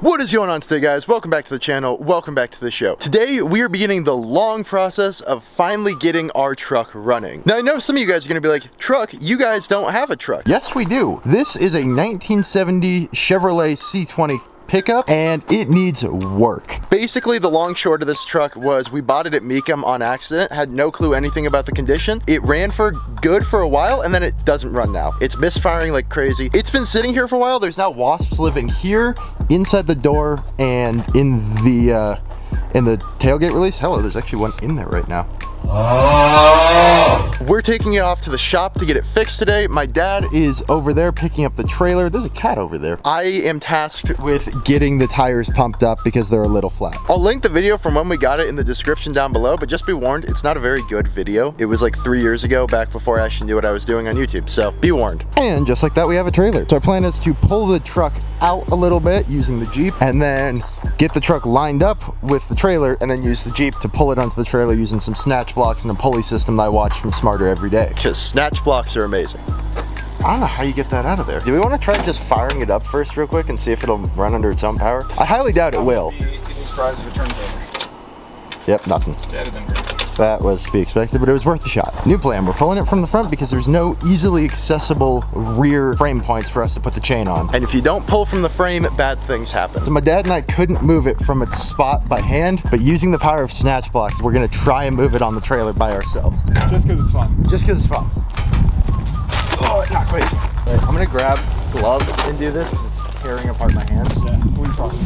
What is going on today, guys? Welcome back to the channel. Welcome back to the show. Today, we are beginning the long process of finally getting our truck running. Now, I know some of you guys are gonna be like, truck, you guys don't have a truck. Yes, we do. This is a 1970 Chevrolet C20 pickup and it needs work. Basically, the long short of this truck was we bought it at Mecum on accident, had no clue anything about the condition. It ran for good for a while and then it doesn't run now. It's misfiring like crazy. It's been sitting here for a while. There's now wasps living here, inside the door, and in the tailgate release. Hello, there's actually one in there right now. We're taking it off to the shop to get it fixed today. My dad is over there picking up the trailer. There's a cat over there. I am tasked with getting the tires pumped up because they're a little flat. I'll link the video from when we got it in the description down below, but just be warned, it's not a very good video. It was like 3 years ago, back before I actually knew what I was doing on YouTube, so be warned. And just like that, we have a trailer. So our plan is to pull the truck out a little bit using the Jeep and then get the truck lined up with the trailer and then use the Jeep to pull it onto the trailer using some snatch blocks and a pulley system that I watch from Smarter every day. Because snatch blocks are amazing. I don't know how you get that out of there. Do we want to try just firing it up first real quick and see if it'll run under its own power? I highly doubt it will. You'd be surprised if it turns over. Yep, nothing. That'd have been great. That was to be expected, but it was worth a shot. New plan, we're pulling it from the front because there's no easily accessible rear frame points for us to put the chain on. And if you don't pull from the frame, bad things happen. So my dad and I couldn't move it from its spot by hand, but using the power of snatch blocks, we're gonna try and move it on the trailer by ourselves. Just because it's fun. Just because it's fun. Oh, not quite. Right, I'm gonna grab gloves and do this because it's tearing apart my hands. Yeah, we probably.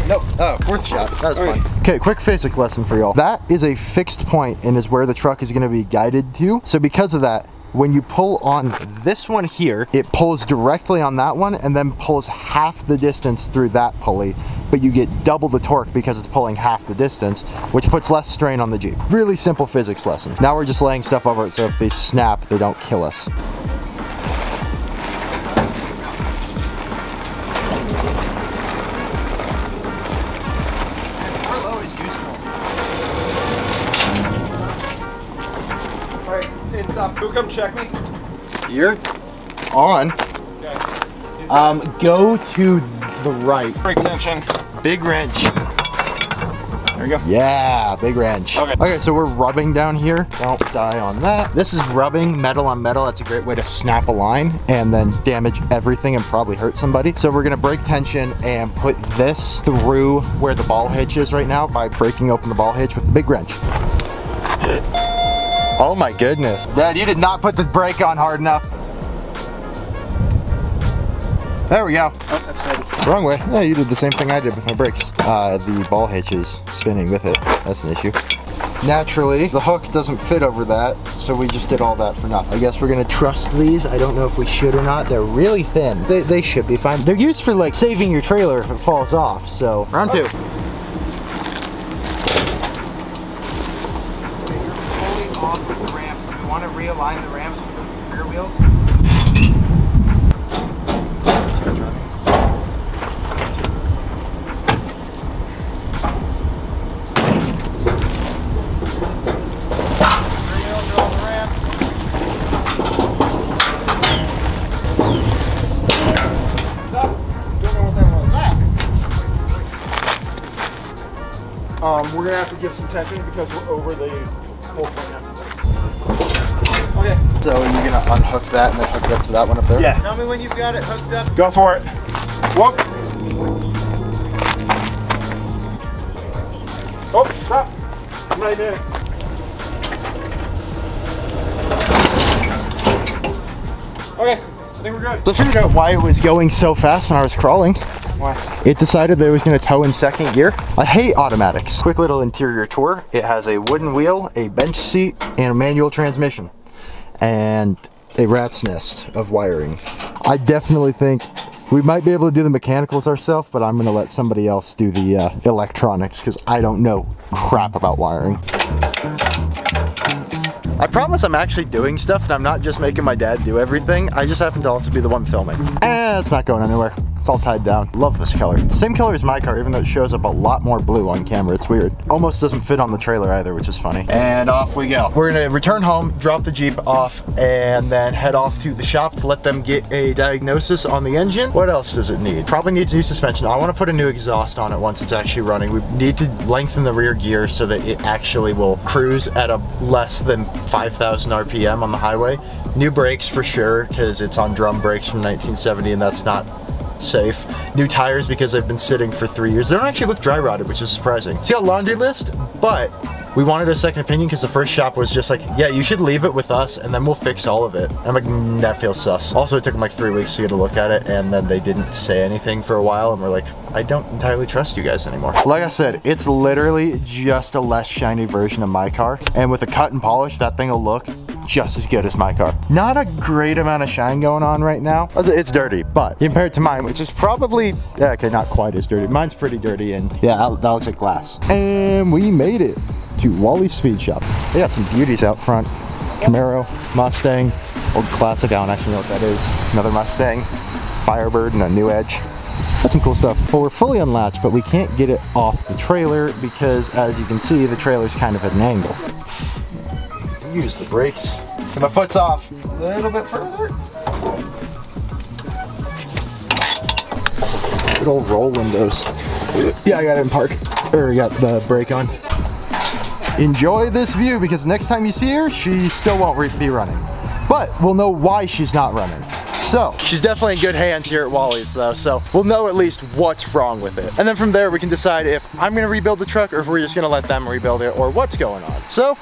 Nope. Oh, worth a shot. That was fun. Okay, quick physics lesson for y'all. That is a fixed point and is where the truck is going to be guided to. So because of that, when you pull on this one here, it pulls directly on that one and then pulls half the distance through that pulley, but you get double the torque because it's pulling half the distance, which puts less strain on the Jeep. Really simple physics lesson. Now we're just laying stuff over it so if they snap, they don't kill us. Who come check me? You're on. Okay. Go to the right. Brake tension. Big wrench. There you go. Yeah, big wrench. Okay. Okay, so we're rubbing down here. Don't die on that. This is rubbing metal on metal. That's a great way to snap a line and then damage everything and probably hurt somebody. So we're gonna break tension and put this through where the ball hitch is right now by breaking open the ball hitch with the big wrench. Oh my goodness. Dad, you did not put the brake on hard enough. There we go. Oh, that's steady. Wrong way. Yeah, you did the same thing I did with my brakes. The ball hitch is spinning with it. That's an issue. Naturally, the hook doesn't fit over that, so we just did all that for nothing. I guess we're gonna trust these. I don't know if we should or not. They're really thin. They should be fine. They're used for like saving your trailer if it falls off, so. Round two. Off with the ramps. We want to realign the ramps for the rear wheels. We're gonna have to give some tension because we're over the full point. Okay. So you're gonna unhook that and then hook it up to that one up there? Yeah. Tell me when you've got it hooked up. Go for it. Whoop. Oh, stop. I'm right there. Okay, I think we're good. So I figured out why it was going so fast when I was crawling. Why? It decided that it was going to tow in second gear. I hate automatics. Quick little interior tour. It has a wooden wheel, a bench seat, and a manual transmission. And a rat's nest of wiring. I definitely think we might be able to do the mechanicals ourselves, but I'm going to let somebody else do the electronics because I don't know crap about wiring. I promise I'm actually doing stuff and I'm not just making my dad do everything. I just happen to also be the one filming. It's not going anywhere. It's all tied down. Love this color. Same color as my car, even though it shows up a lot more blue on camera. It's weird. Almost doesn't fit on the trailer either, which is funny. And off we go. We're gonna return home, drop the Jeep off, and then head off to the shop to let them get a diagnosis on the engine. What else does it need? Probably needs new suspension. I want to put a new exhaust on it once it's actually running. We need to lengthen the rear gear so that it actually will cruise at a less than 5,000 RPM on the highway. New brakes for sure, because it's on drum brakes from 1970 and that's not safe. New tires because they've been sitting for 3 years. They don't actually look dry rotted, which is surprising. It's got a laundry list, but we wanted a second opinion because the first shop was just like, yeah, you should leave it with us and then we'll fix all of it. I'm like, that feels sus. Also, it took them like 3 weeks to get a look at it, and then they didn't say anything for a while, and we're like, I don't entirely trust you guys anymore. Like I said, it's literally just a less shiny version of my car, and with a cut and polish, that thing will look just as good as my car. Not a great amount of shine going on right now. It's dirty, but compared to mine, which is probably, yeah, okay, not quite as dirty. Mine's pretty dirty, and yeah, that looks like glass. And we made it to Wally's Speed Shop. They got some beauties out front. Camaro, Mustang, old classic, I don't actually know what that is. Another Mustang, Firebird, and a New Edge. That's some cool stuff. Well, we're fully unlatched, but we can't get it off the trailer because, as you can see, the trailer's kind of at an angle. Use the brakes. Okay, my foot's off. A little bit further. Good old roll windows. Yeah, I got it in park. Or got the brake on. Enjoy this view because next time you see her, she still won't be running. But we'll know why she's not running. So, she's definitely in good hands here at Wally's though, so we'll know at least what's wrong with it. And then from there, we can decide if I'm gonna rebuild the truck or if we're just gonna let them rebuild it or what's going on. So,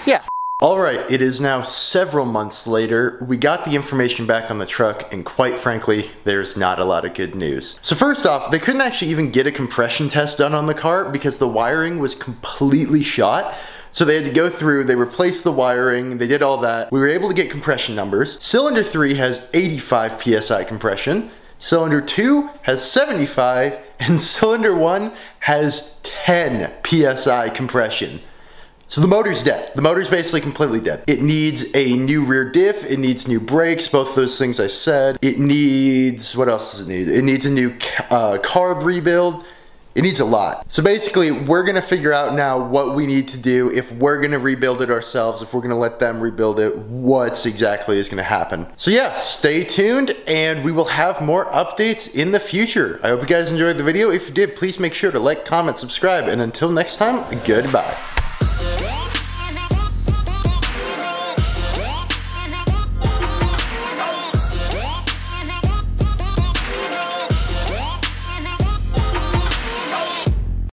yeah. All right, it is now several months later. We got the information back on the truck, and quite frankly, there's not a lot of good news. So first off, they couldn't actually even get a compression test done on the car because the wiring was completely shot. So they had to go through, they replaced the wiring, they did all that. We were able to get compression numbers. Cylinder 3 has 85 PSI compression. Cylinder 2 has 75, and cylinder 1 has 10 PSI compression. So the motor's dead. The motor's basically completely dead. It needs a new rear diff, it needs new brakes, both those things I said. It needs, what else does it need? It needs a new carb rebuild. It needs a lot. So basically, we're gonna figure out now what we need to do, if we're gonna rebuild it ourselves, if we're gonna let them rebuild it, what exactly is gonna happen. So yeah, stay tuned and we will have more updates in the future. I hope you guys enjoyed the video. If you did, please make sure to like, comment, subscribe, and until next time, goodbye.